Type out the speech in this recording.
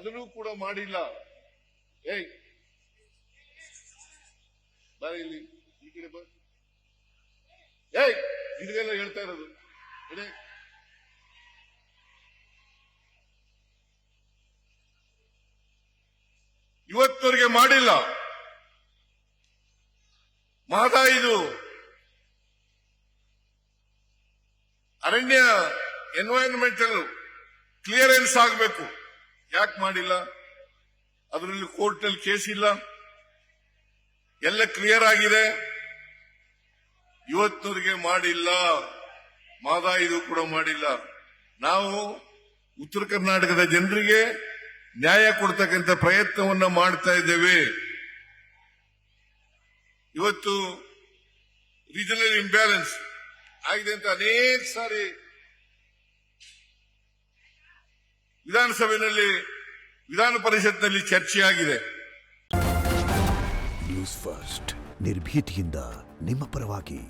ಅದನ್ನು ಕೂಡ ಮಾಡಿಲ್ಲ. ಏಯ್ ಬಾರಿ ಇಲ್ಲಿ ಈ ಕಡೆ ಬಾ. ಏಯ್ ನಿನಗೆಲ್ಲ ಹೇಳ್ತಾ ಇರೋದು ಇವತ್ತವರೆಗೆ ಮಾಡಿಲ್ಲ. ಮಹದಾಯಿದು ಅರಣ್ಯ ಎನ್ವೈರನ್ಮೆಂಟಲ್ ಕ್ಲಿಯರೆನ್ಸ್ ಆಗಬೇಕು. ಯಾಕೆ ಮಾಡಿಲ್ಲ? ಅದರಲ್ಲಿ ಕೋರ್ಟ್ನಲ್ಲಿ ಕೇಸ್ ಇಲ್ಲ, ಎಲ್ಲ ಕ್ಲಿಯರ್ ಆಗಿದೆ. ಇವತ್ತವರೆಗೆ ಮಾಡಿಲ್ಲ. ಮಹದಾಯಿದು ಕೂಡ ಮಾಡಿಲ್ಲ. ನಾವು ಉತ್ತರ ಕರ್ನಾಟಕದ ಜನರಿಗೆ ನ್ಯಾಯ ಕೊಡ್ತಕ್ಕಂಥ ಪ್ರಯತ್ನವನ್ನ ಮಾಡ್ತಾ ಇದ್ದೇವೆ. ಇವತ್ತು ರೀಜನಲ್ ಇಂಬ್ಯಾಲೆನ್ಸ್ ಆಗಿದೆ ಅಂತ ಅನೇಕ ಸಾರಿ ವಿಧಾನಸಭೆಯಲ್ಲಿ ವಿಧಾನ ಪರಿಷತ್ನಲ್ಲಿ ಚರ್ಚೆಯಾಗಿದೆ. ನ್ಯೂಸ್ ಫಸ್ಟ್ ನಿರ್ಭೀತಿಯಿಂದ ನಿಮ್ಮ ಪರವಾಗಿ.